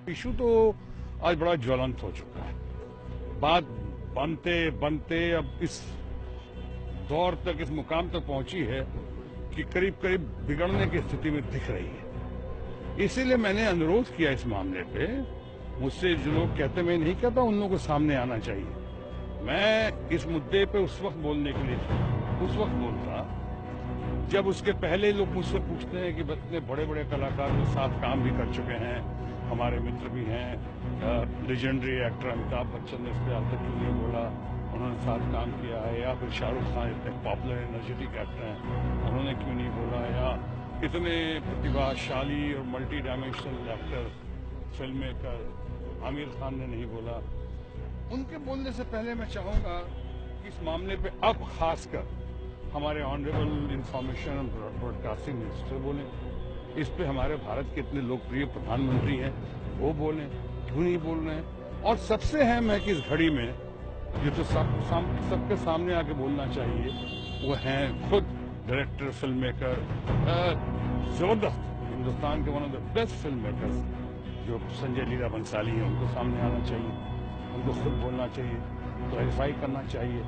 Issue तो आज बड़ा ज्वलंत हो चुका है। बात बनते बनते अब इस दौर तक, इस मुकाम तक पहुंची है कि करीब करीब बिगड़ने की स्थिति में दिख रही है। इसीलिए मैंने अनुरोध किया इस मामले पे। मुझसे जो लोग कहते, मैं नहीं कहता उन लोगों को सामने आना चाहिए। मैं इस मुद्दे पे उस वक्त बोलने के लिए उस वक्त बोलता जब उसके पहले लोग मुझसे पूछते हैं कि इतने बड़े बड़े कलाकार के साथ काम भी कर चुके हैं, हमारे मित्र भी हैं, लेजेंडरी एक्टर अमिताभ बच्चन ने इस पर आज तक क्यों नहीं बोला, उन्होंने साथ काम किया है, या फिर शाहरुख खान इतने पॉपुलर एनर्जेटिक एक्टर हैं, उन्होंने क्यों नहीं बोला, या इतने प्रतिभाशाली और multi dimensional actor film maker Aamir Khan ने नहीं बोला। उनके बोलने से पहले मैं चाहूंगा कि इस मामले पे अब खासकर हमारे ऑनरेबल इंफॉर्मेशन और ब्रॉडकास्टिंग मिनिस्टर बोलें। इस पे हमारे भारत के इतने लोकप्रिय प्रधानमंत्री हैं, वो बोलें, क्यों नहीं बोल रहे हैं। और सबसे अहम है कि इस घड़ी में ये तो सबके सामने आके बोलना चाहिए, वो हैं खुद डायरेक्टर, फिल्म मेकर, जबरदस्त, हिंदुस्तान के one of the best film makers जो संजय लीला बंसाली हैं, उनको सामने आना चाहिए, उनको खुद बोलना चाहिए, क्लैरिफाई करना चाहिए।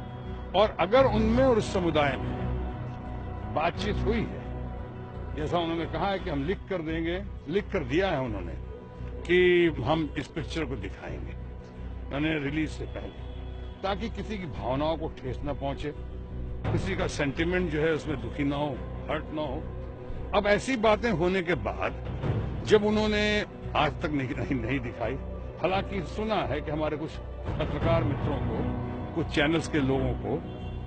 और अगर उनमें और उस समुदाय में बातचीत हुई है, जैसा उन्होंने कहा है कि हम लिख कर देंगे, लिख कर दिया है उन्होंने कि हम इस पिक्चर को दिखाएंगे मैंने रिलीज से पहले, ताकि किसी की भावनाओं को ठेस न पहुंचे, किसी का सेंटिमेंट जो है उसमें दुखी ना हो, हर्ट ना हो। अब ऐसी बातें होने के बाद जब उन्होंने आज तक नहीं दिखाई, हालांकि सुना है कि हमारे कुछ पत्रकार मित्रों को, कुछ चैनल्स के लोगों को,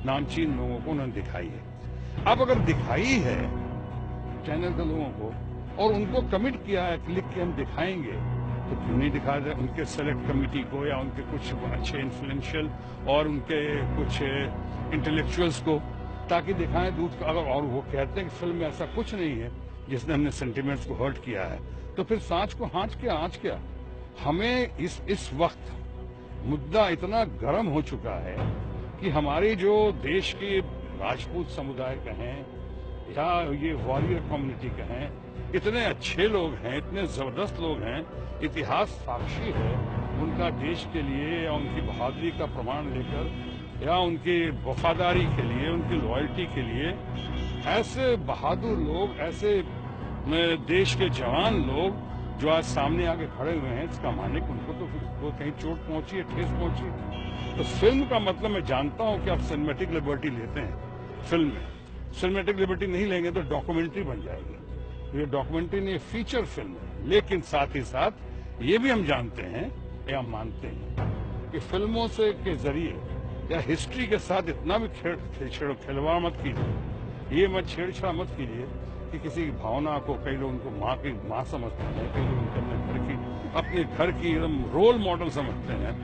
नामचीन लोगों को उन्होंने दिखाई है। अब अगर दिखाई है चैनल के लोगों को और उनको कमिट किया है कि लिख के हम दिखाएंगे, तो क्यों नहीं दिखा रहे उनके सेलेक्ट कमेटी को, या उनके कुछ अच्छे इन्फ्लुएंशियल और उनके कुछ इंटेलेक्चुअल्स को, ताकि दिखाएं दूध का। अगर और वो कहते हैं कि फिल्म में ऐसा कुछ नहीं है जिसने हमने सेंटिमेंट्स को हर्ट किया है, तो फिर सांच को हाँच क्या, आँच क्या। हमें इस वक्त मुद्दा इतना गर्म हो चुका है कि हमारे जो देश के राजपूत समुदाय कहें या ये वॉरियर कम्युनिटी कहें, इतने अच्छे लोग हैं, इतने जबरदस्त लोग हैं, इतिहास साक्षी है उनका देश के लिए, या उनकी बहादुरी का प्रमाण लेकर, या उनकी वफादारी के लिए, उनकी लॉयल्टी के लिए। ऐसे बहादुर लोग, ऐसे देश के जवान लोग जो आज सामने आके खड़े हुए हैं, इसका माने कि उनको तो कहीं चोट पहुंची है, ठेस पहुंची है। तो फिल्म का मतलब, मैं जानता हूं कि आप सिनेमैटिक लिबर्टी लेते हैं फिल्म में, सिनेमैटिक लिबर्टी नहीं लेंगे तो डॉक्यूमेंट्री बन जाएगी। ये डॉक्यूमेंट्री नहीं, फीचर फिल्म है। लेकिन साथ ही साथ ये भी हम जानते हैं या मानते हैं कि फिल्मों से के जरिए या हिस्ट्री के साथ इतना भी खिलवाड़ मत कीजिए, ये मत छेड़छाड़ मत कीजिए कि किसी की भावना को, कई लोग उनको माँ समझते हैं, कई लोग उनको अपने घर की एकदम रोल मॉडल समझते हैं।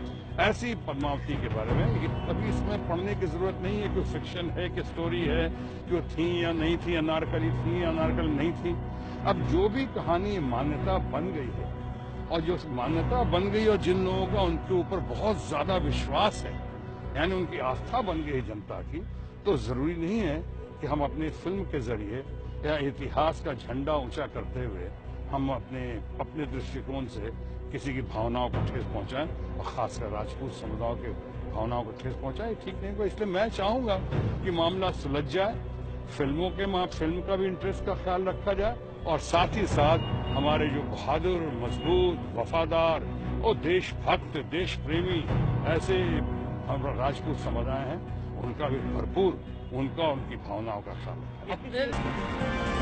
ऐसी पद्मावती के बारे में अभी इसमें पढ़ने की जरूरत नहीं है कि फिक्शन है, कि स्टोरी है, कि वो थी या नहीं थी, अनारकली थी या अनारकली नहीं थी। अब जो भी कहानी मान्यता बन गई है, और जो मान्यता बन गई और जिन लोगों का उनके ऊपर बहुत ज्यादा विश्वास है, यानी उनकी आस्था बन गई जनता की, तो जरूरी नहीं है कि हम अपनी फिल्म के जरिए या इतिहास का झंडा ऊंचा करते हुए हम अपने दृष्टिकोण से किसी की भावनाओं को ठेस पहुंचाएं, और खासकर राजपूत समुदाय के भावनाओं को ठेस पहुंचाएं, ठीक नहीं होगा। इसलिए मैं चाहूंगा कि मामला सुलझ जाए, फिल्म का भी इंटरेस्ट का ख्याल रखा जाए, और साथ ही साथ हमारे जो बहादुर, मजबूत, वफादार और देशभक्त, देश प्रेमी ऐसे राजपूत समुदाय हैं, उनका भी भरपूर, उनका उनकी भावनाओं का ख्याल रखा जाए।